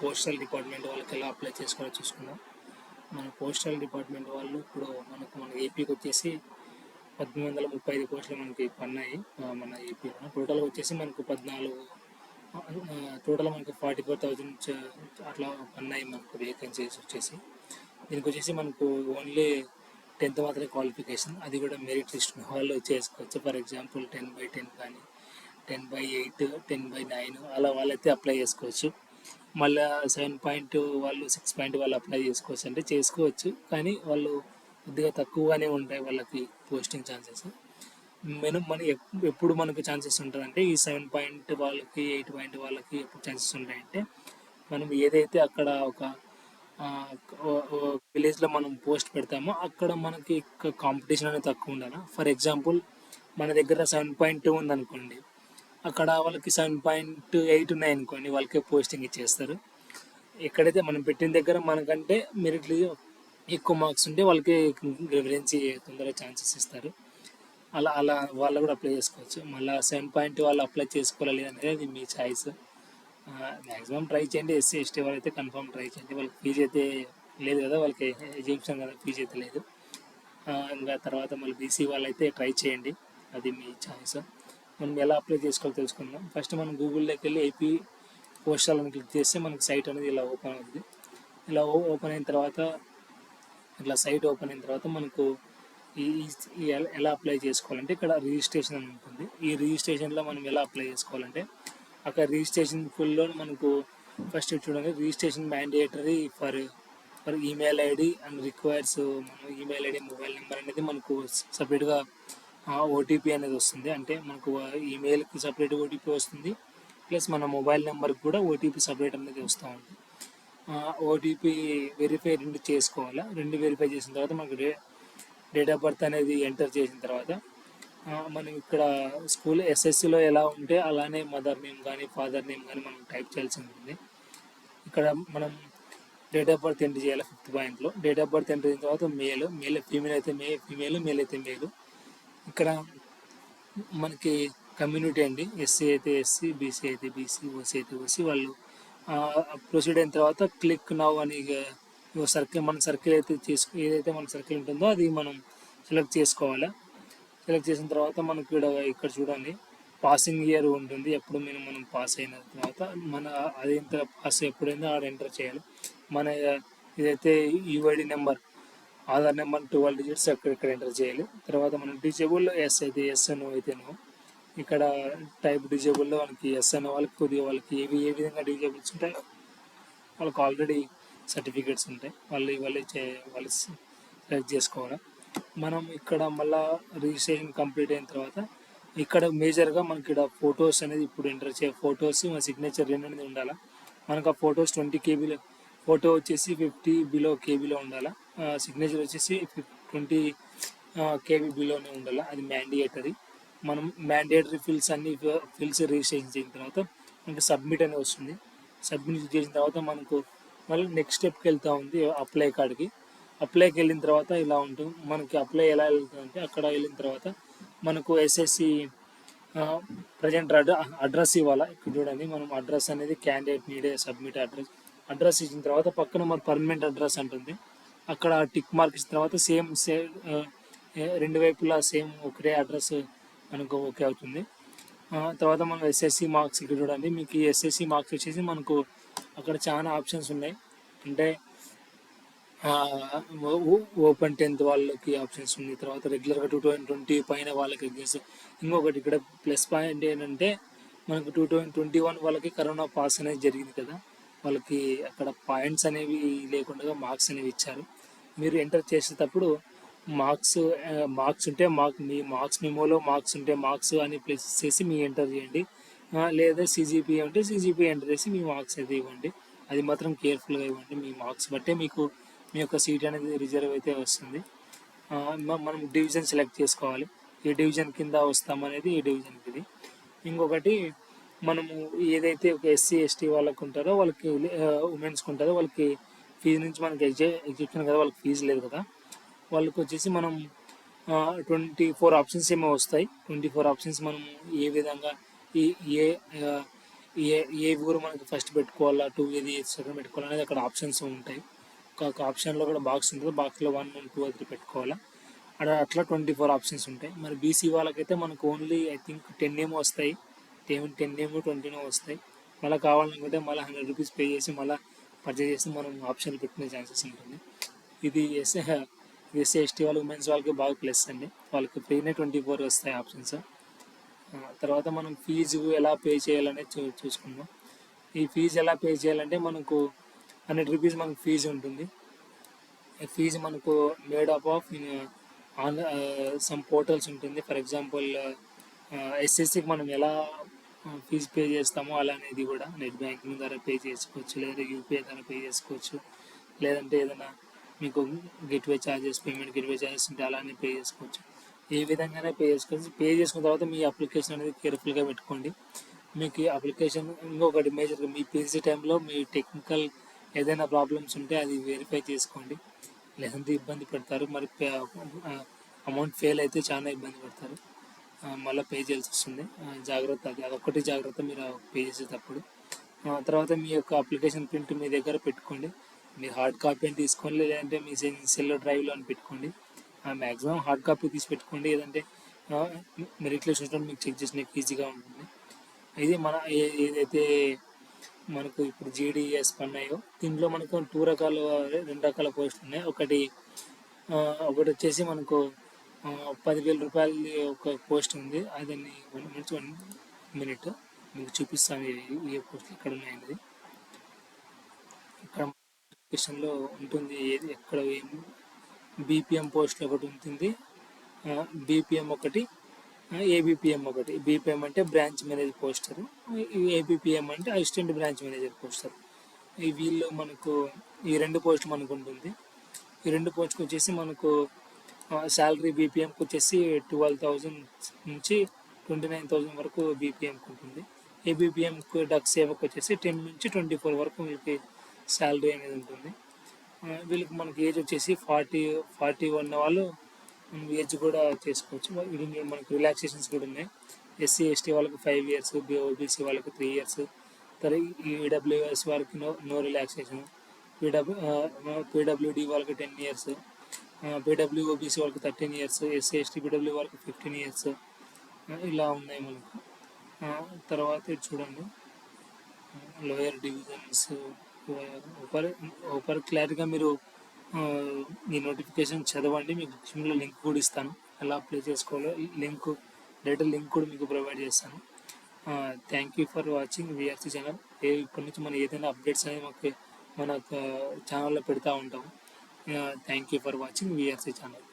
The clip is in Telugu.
పోస్టల్ డిపార్ట్మెంట్ వాళ్ళకి ఎలా అప్లై చేసుకోవాలో చూసుకుందాం. మన పోస్టల్ డిపార్ట్మెంట్ వాళ్ళు ఇప్పుడు మన ఏపీకి వచ్చేసి 1835 పోస్టులు మనకి పన్నాయి. మన ఏపీలో టోటల్గా వచ్చేసి మనకు 14 టోటల్ మనకు 44,000 అట్లా పన్నాయి మనకు వేకెన్సీస్ వచ్చేసి. దీనికి వచ్చేసి మనకు ఓన్లీ 10th మాత్రమే క్వాలిఫికేషన్, అది కూడా మెరిట్ లిస్ట్ వాళ్ళు చేసుకోవచ్చు. ఫర్ ఎగ్జాంపుల్ 10/10 కానీ 10/8 10/9 అలా వాళ్ళైతే అప్లై చేసుకోవచ్చు. మళ్ళీ 7 వాళ్ళు 6 వాళ్ళు అప్లై చేసుకోవచ్చు, అంటే చేసుకోవచ్చు కానీ వాళ్ళు కొద్దిగా తక్కువగానే ఉంటాయి వాళ్ళకి పోస్టింగ్ ఛాన్సెస్. మన ఎప్పుడు మనకు ఛాన్సెస్ ఉంటుందంటే ఈ 7 వాళ్ళకి 8 వాళ్ళకి ఎప్పుడు ఛాన్సెస్ ఉంటాయంటే మనం ఏదైతే అక్కడ ఒక విలేజ్లో మనం పోస్ట్ పెడతామో అక్కడ మనకి కాంపిటీషన్ అనేది తక్కువ ఉండాలి. ఫర్ ఎగ్జాంపుల్ మన దగ్గర 7.2 ఉందనుకోండి, అక్కడ వాళ్ళకి 7.8 ఉన్నాయనుకోండి, వాళ్ళకే పోస్టింగ్ ఇచ్చేస్తారు. ఎక్కడైతే మనం పెట్టిన దగ్గర మనకంటే మెరిట్లు ఎక్కువ మార్క్స్ ఉంటే వాళ్ళకి ప్రిఫరెన్స్ తొందరగా ఛాన్సెస్ ఇస్తారు. అలా అలా వాళ్ళు కూడా అప్లై చేసుకోవచ్చు. మళ్ళీ 7 వాళ్ళు అప్లై చేసుకోవాలి అనేది అది మీ ఛాయిస్. మ్యాక్సిమం ట్రై చేయండి. ఎస్సీ ఎస్టీ వాళ్ళైతే కన్ఫర్మ్ ట్రై చేయండి. వాళ్ళకి ఫీజు అయితే లేదు కదా, వాళ్ళకి ఎగ్జిబిషన్ కదా, ఫీజు అయితే లేదు. ఇంకా తర్వాత మళ్ళీ బీసీ వాళ్ళైతే ట్రై చేయండి, అది మీ ఛాయిస్. మనం ఎలా అప్లై చేసుకోవాలో తెలుసుకుందాం. ఫస్ట్ మనం గూగుల్లోకి వెళ్ళి ఏపీ పోస్టల్ అని క్లిక్ చేస్తే మనకి సైట్ అనేది ఇలా ఓపెన్ అవుతుంది. ఇలా ఓపెన్ అయిన తర్వాత ఇట్లా సైట్ ఓపెన్ అయిన తర్వాత మనకు ఎలా అప్లై చేసుకోవాలంటే ఇక్కడ రిజిస్ట్రేషన్ అని ఉంటుంది. ఈ రిజిస్ట్రేషన్లో మనం ఎలా అప్లై చేసుకోవాలంటే అక్కడ రిజిస్ట్రేషన్ ఫుల్లో మనకు ఫస్ట్ చూడండి, registration mandatory for email ID and requires మన ఈమెయిల్ ఐడి మొబైల్ నెంబర్ అనేది మనకు సపరేట్గా ఓటీపీ అనేది వస్తుంది. అంటే మనకు ఈమెయిల్కి సపరేట్ ఓటీపీ వస్తుంది, ప్లస్ మన మొబైల్ నెంబర్కి కూడా ఓటీపీ సపరేట్ అనేది వస్తూ ఉంటుంది. ఓటీపీ వెరిఫై 2 చేసుకోవాలా. 2 వెరిఫై చేసిన తర్వాత మనకు డేట్ ఆఫ్ బర్త్ అనేది ఎంటర్ చేసిన తర్వాత మనం ఇక్కడ స్కూల్ ఎస్ఎస్సిలో ఎలా ఉంటే అలానే మదర్ నేమ్ కానీ ఫాదర్ నేమ్ కానీ మనం టైప్ చేయాల్సి ఉంటుంది. ఇక్కడ మనం డేట్ ఆఫ్ బర్త్ ఎంటర్ చేయాలి. 5th పాయింట్లో డేట్ ఆఫ్ బర్త్ ఎంటర్ చేసిన తర్వాత మేల్ ఫీమేల్ అయితే ఫీమేల్, మేల్ అయితే మేలు. ఇక్కడ మనకి కమ్యూనిటీ అండి, ఎస్సీ అయితే ఎస్సీ, బీసీ అయితే బీసీ, ఓసీ అయితే ఓసీ. వాళ్ళు ప్రొసీడ్ అయిన తర్వాత క్లిక్ నౌ అని సర్కిల్, మన సర్కిల్ అయితే ఏదైతే మన సర్కిల్ ఉంటుందో అది మనం సెలెక్ట్ చేసుకోవాలి. సెలెక్ట్ చేసిన తర్వాత మనకు ఇక్కడ చూడండి పాసింగ్ ఇయర్ ఉంటుంది. ఎప్పుడు మనం పాస్ అయిన తర్వాత మన అది ఎంత పాస్ ఎప్పుడైనా ఆడ ఎంటర్ చేయాలి. మన ఇదైతే UID number, Aadhaar number 12 digits ఇక్కడ ఎంటర్ చేయాలి. తర్వాత మనం డిజేబుల్ ఎస్ అయితే ఎస్, నో అయితే నో. ఇక్కడ టైప్ డిజేబుల్లో మనకి ఎస్ అనే వాళ్ళకి కొద్దిగా వాళ్ళకి ఏ విధంగా డిజేబుల్స్ ఉంటాయి, వాళ్ళకి ఆల్రెడీ సర్టిఫికేట్స్ ఉంటాయి, వాళ్ళు సెలెక్ట్ చేసుకోవాలి. మనం ఇక్కడ మళ్ళీ రిజిస్ట్రేషన్ కంప్లీట్ అయిన తర్వాత ఇక్కడ మేజర్గా మనకి ఇక్కడ ఫొటోస్ అనేది ఇప్పుడు ఎంటర్ ఫొటోస్ మన సిగ్నేచర్ 2 అనేది ఉండాలి. మనకు ఆ ఫొటోస్ 20 KB, ఫోటో వచ్చేసి 50 బిలో కేబీలో ఉండాలి. సిగ్నేచర్ వచ్చేసి 20 KB బిలోనే ఉండాలి. అది మ్యాండేటరీ. మనం మ్యాండేటరీ ఫిల్స్ రిజిస్ట్రేషన్ చేసిన తర్వాత మనకి సబ్మిట్ అనేది వస్తుంది. సబ్మిట్ చేసిన తర్వాత మనకు మళ్ళీ నెక్స్ట్ స్టెప్కి వెళ్తూ ఉంది, అప్లై కాడికి. అప్లైకి వెళ్ళిన తర్వాత ఇలా ఉంటుంది. మనకి అప్లై ఎలా వెళ్తుందంటే అక్కడ వెళ్ళిన తర్వాత మనకు ఎస్ఎస్సి ప్రజెంట్ అడ్రస్ ఇవ్వాలి. ఇక్కడ చూడండి, మనం అడ్రస్ అనేది క్యాండిడేట్ నీడే సబ్మిట్ అడ్రస్ ఇచ్చిన తర్వాత పక్కన మన పర్మనెంట్ అడ్రస్ అంటుంది. అక్కడ టిక్ మార్క్ ఇచ్చిన తర్వాత సేమ్ 2 వైపులా సేమ్ ఒకటే అడ్రస్ మనకు ఓకే అవుతుంది. తర్వాత మనం ఎస్ఎస్సి మార్క్స్ ఇక్కడ చూడండి, మీకు ఈ ఎస్ఎస్సి మార్క్స్ వచ్చేసి మనకు అక్కడ చాలా ఆప్షన్స్ ఉన్నాయి. అంటే ఓపెన్ 10th వాళ్ళకి ఆప్షన్స్ ఉన్నాయి. తర్వాత రెగ్యులర్గా 2020 పైన వాళ్ళకి ఎగ్జామ్స్. ఇంకొకటి ఇక్కడ ప్లస్ పాయింట్ ఏంటంటే మనకు 2021 వాళ్ళకి కరోనా పాస్ అనేది జరిగింది కదా, వాళ్ళకి అక్కడ పాయింట్స్ అనేవి లేకుండా మార్క్స్ అనేవి ఇచ్చారు. మీరు ఎంటర్ చేసేటప్పుడు మార్క్స్ ఉంటే మీ మార్క్స్ మెమోలో మార్క్స్ ఉంటే మార్క్స్ అని ప్లేస్ చేసి మీ ఎంటర్ చేయండి. లేదా సిజిపిఏ ఉంటే సిజిపిఏ ఎంటర్ చేసి మీ మార్క్స్ అయితే ఇవ్వండి. అది మాత్రం కేర్ఫుల్గా ఇవ్వండి. మీ మార్క్స్ బట్టే మీకు మీ యొక్క సీట్ అనేది రిజర్వ్ అయితే వస్తుంది. మనం డివిజన్ సెలెక్ట్ చేసుకోవాలి, ఏ డివిజన్ కింద వస్తామనేది ఈ డివిజన్కి ఇది. ఇంకొకటి మనము ఏదైతే ఒక ఎస్సీ ఎస్టీ వాళ్ళకు ఉంటారో వాళ్ళకి ఉమెన్స్కి ఉంటుందో వాళ్ళకి ఫీజు నుంచి మనకి ఎగ్జిబిషన్ కదా, వాళ్ళకి ఫీజు లేదు కదా, వాళ్ళకి వచ్చేసి మనం 24 ఆప్షన్స్ ఏమో వస్తాయి. 24 ఆప్షన్స్ మనం ఏ విధంగా ఏ ఏ ఊరు మనకి ఫస్ట్ పెట్టుకోవాలా, టూ ఏది సెకండ్ పెట్టుకోవాలా అనేది అక్కడ ఆప్షన్స్ ఉంటాయి. ఒక ఆప్షన్లో కూడా బాక్స్ ఉంటుంది, బాక్స్లో 1, 2, 3 పెట్టుకోవాలా. అట్లా 24 ఆప్షన్స్ ఉంటాయి. మరి బీసీ వాళ్ళకైతే మనకు ఓన్లీ ఐ థింక్ 10 ఏమో వస్తాయి, 10 ఏమో 20 వస్తాయి. మళ్ళీ కావాలనుకుంటే మళ్ళీ 100 రూపీస్ పే చేసి మళ్ళీ పర్చేజ్ చేసి మనం ఆప్షన్ పెట్టుకునే ఛాన్సెస్ ఉంటుంది. ఇది ఎస్సీ ఎస్టీ వాళ్ళు, ఉమెన్స్ వాళ్ళకి బాగా ప్లస్ అండి. వాళ్ళకి ఫ్రీనే 24 వస్తాయి ఆప్షన్స్. తర్వాత మనం ఫీజు ఎలా పే చేయాలనేది చూసుకుందాం. ఈ ఫీజు ఎలా పే చేయాలంటే మనకు 100 రూపీస్ మనకు ఫీజు ఉంటుంది. ఈ ఫీజు మనకు made up of some portals ఉంటుంది. ఫర్ ఎగ్జాంపుల్ ఎస్ఎస్సికి మనం ఎలా ఫీజు పే చేస్తామో అలానేది కూడా నెట్ బ్యాంకింగ్ ద్వారా పే చేసుకోవచ్చు, లేదా యూపీఐ ద్వారా పే చేసుకోవచ్చు, లేదంటే ఏదైనా మీకు gateway charges, payment gateway charges ఉంటే అలానే పే చేసుకోవచ్చు. ఏ విధంగానే పే చేసుకోవచ్చు. పే చేసుకున్న తర్వాత మీ అప్లికేషన్ అనేది కేర్ఫుల్గా పెట్టుకోండి. మీకు అప్లికేషన్ ఇంకొకటి మేజర్గా మీ పీజీ టైంలో మీ టెక్నికల్ ఏదైనా ప్రాబ్లమ్స్ ఉంటే అది వెరిఫై చేసుకోండి, లేదంటే ఇబ్బంది పడతారు. మరి అమౌంట్ ఫెయిల్ అయితే చాలా ఇబ్బంది పడతారు, మళ్ళీ పే చేయాల్సి వస్తుంది. జాగ్రత్త, అదొక్కటి జాగ్రత్త మీరు పే చేసేటప్పుడు. తర్వాత మీ యొక్క అప్లికేషన్ ప్రింట్ మీ దగ్గర పెట్టుకోండి. మీరు హార్డ్ కాపీ అని తీసుకోండి, లేదంటే మీ సెల్ డ్రైవ్లో అని పెట్టుకోండి. మ్యాక్సిమం హార్డ్ కాపీ తీసి పెట్టుకోండి, ఏదంటే మెరిట్ లిస్ట్ చూడడం మీకు చెక్ చేసినట్టు ఈజీగా ఉంటుంది. ఇది మన ఏదైతే మనకు ఇప్పుడు జీడీఎస్ పన్నాయో దీంట్లో మనకు 2 రకాల పోస్టులు ఉన్నాయి. ఒకటి వచ్చేసి మనకు 10,000 రూపాయలు ఒక పోస్ట్ ఉంది. అదని 1 మినిట్ మీకు చూపిస్తాను ఏ పోస్ట్ ఇక్కడ ఉన్నాయనేది. ఇక్కడ నోటిఫికేషన్లో ఉంటుంది ఏది ఎక్కడ ఏమి. బీపీఎం పోస్ట్ ఒకటి ఉంటుంది, బీపీఎం ఒకటి, ఏబిపిఎం ఒకటి. బీపీఎం అంటే బ్రాంచ్ మేనేజర్ పోస్టర్, ఏబిపిఎం అంటే అసిస్టెంట్ బ్రాంచ్ మేనేజర్ పోస్టర్. వీళ్ళు మనకు ఈ 2 పోస్టులు మనకు ఉంటుంది. ఈ 2 పోస్టుకి వచ్చేసి మనకు శాలరీ బీపీఎంకి వచ్చేసి 12,000 నుంచి 29,000 వరకు బీపీఎంకి ఉంటుంది. ఏబిపిఎంకి డక్ సేవకు వచ్చేసి 10 నుంచి 24 వరకు వీళ్ళకి శాలరీ అనేది ఉంటుంది. వీళ్ళకి మనకి ఏజ్ వచ్చేసి 41 వాళ్ళు ఏజ్ కూడా చేసుకోవచ్చు. వీళ్ళు మనకు రిలాక్సేషన్స్ కూడా ఉన్నాయి. ఎస్సీ ఎస్టీ వాళ్ళకి 5 years, ఓబీసీ వాళ్ళకి 3 years, ఈడబ్ల్యూఎస్ వాళ్ళకి నో రిలాక్సేషన్, పీడబ్ల్యూడి వాళ్ళకి 10 years, పీడబ్ల్యూఓబీసీ వాళ్ళకి 13 years, ఎస్సీ ఎస్టీ పీడబ్ల్యూ వాళ్ళకి 15 years. ఇలా ఉన్నాయి మనకు. తర్వాత చూడండి లోయర్ డివిజన్స్ ఓపర్ క్లారిటీగా మీరు ఈ నోటిఫికేషన్ చదవండి. మీకు డిస్క్రిప్షన్లో లింక్ కూడా ఇస్తాను, ఎలా అప్లై చేసుకోవాలో డైరెక్ట్ లింక్ కూడా మీకు ప్రొవైడ్ చేస్తాను. Thank you for watching VRC channel. ఇప్పటి నుంచి మనం ఏదైనా అప్డేట్స్ అనేది మన ఛానల్లో పెడతా ఉంటాము. Thank you for watching VRC channel.